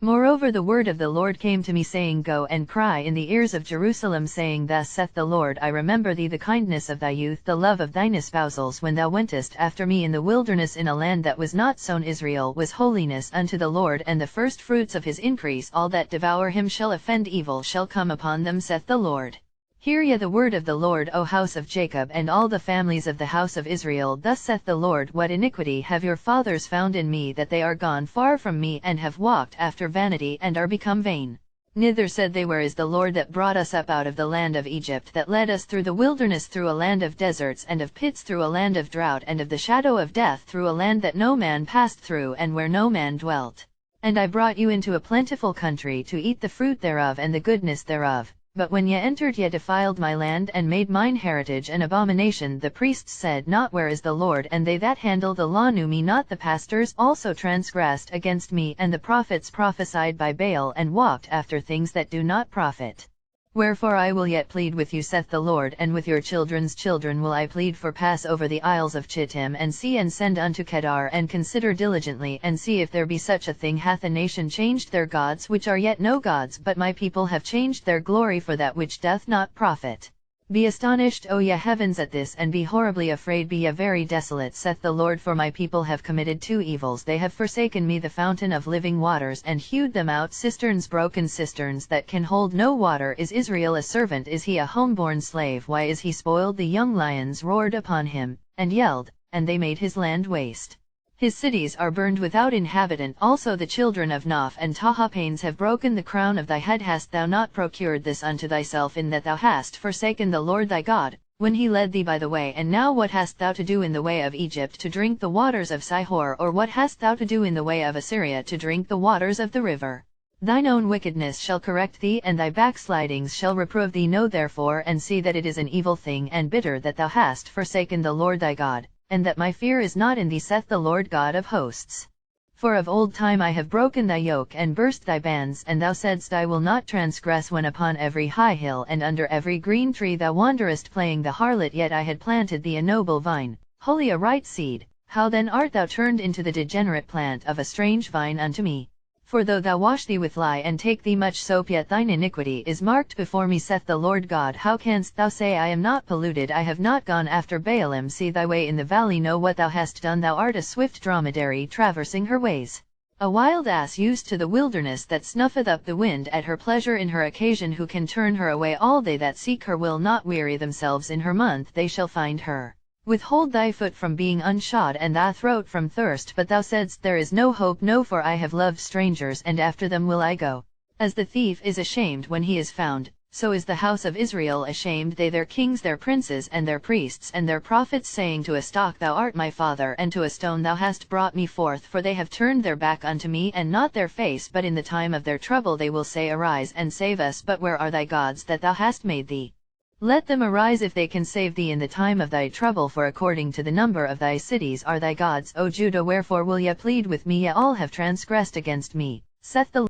Moreover the word of the Lord came to me saying, Go and cry in the ears of Jerusalem, saying, Thus saith the Lord, I remember thee the kindness of thy youth, the love of thine espousals, when thou wentest after me in the wilderness in a land that was not sown. Israel was holiness unto the Lord, and the first fruits of his increase. All that devour him shall offend, evil shall come upon them, saith the Lord. Hear ye the word of the Lord, O house of Jacob, and all the families of the house of Israel. Thus saith the Lord, What iniquity have your fathers found in me, that they are gone far from me, and have walked after vanity, and are become vain? Neither said they, Where is the Lord that brought us up out of the land of Egypt, that led us through the wilderness, through a land of deserts and of pits, through a land of drought and of the shadow of death, through a land that no man passed through, and where no man dwelt? And I brought you into a plentiful country, to eat the fruit thereof and the goodness thereof. But when ye entered, ye defiled my land, and made mine heritage an abomination. The priests said not, Where is the Lord? And they that handle the law knew me not. The pastors also transgressed against me, and the prophets prophesied by Baal, and walked after things that do not profit. Wherefore I will yet plead with you, saith the Lord, and with your children's children will I plead, for pass over the isles of Chittim, and see, and send unto Kedar, and consider diligently, and see if there be such a thing. Hath a nation changed their gods, which are yet no gods, but my people have changed their glory for that which doth not profit? Be astonished, O ye heavens, at this, and be horribly afraid. Be ye very desolate, saith the Lord, for my people have committed two evils. They have forsaken me, the fountain of living waters, and hewed them out cisterns, broken cisterns that can hold no water. Is Israel a servant? Is he a homeborn slave? Why is he spoiled? The young lions roared upon him, and yelled, and they made his land waste. His cities are burned without inhabitant. Also the children of Noph and Tahapanes have broken the crown of thy head. Hast thou not procured this unto thyself, in that thou hast forsaken the Lord thy God, when he led thee by the way? And now what hast thou to do in the way of Egypt, to drink the waters of Sihor? Or what hast thou to do in the way of Assyria, to drink the waters of the river? Thine own wickedness shall correct thee, and thy backslidings shall reprove thee. Know therefore and see that it is an evil thing and bitter that thou hast forsaken the Lord thy God, and that my fear is not in thee, saith the Lord God of hosts. For of old time I have broken thy yoke, and burst thy bands, and thou saidst, I will not transgress, when upon every high hill and under every green tree thou wanderest playing the harlot. Yet I had planted thee a noble vine, wholly a right seed. How then art thou turned into the degenerate plant of a strange vine unto me? For though thou wash thee with lye, and take thee much soap, yet thine iniquity is marked before me, saith the Lord God. How canst thou say, I am not polluted? I have not gone after Baalim. See thy way in the valley, know what thou hast done. Thou art a swift dromedary traversing her ways, a wild ass used to the wilderness, that snuffeth up the wind at her pleasure in her occasion. Who can turn her away? All they that seek her will not weary themselves. In her month they shall find her. Withhold thy foot from being unshod, and thy throat from thirst. But thou saidst, There is no hope. No, for I have loved strangers, and after them will I go. As the thief is ashamed when he is found, so is the house of Israel ashamed, they, their kings, their princes, and their priests, and their prophets, saying, To a stock thou art my father, and to a stone thou hast brought me forth. For they have turned their back unto me, and not their face. But in the time of their trouble they will say, Arise and save us. But where are thy gods that thou hast made thee? Let them arise, if they can save thee in the time of thy trouble. For according to the number of thy cities are thy gods, O Judah. Wherefore will ye plead with me? Ye all have transgressed against me, saith the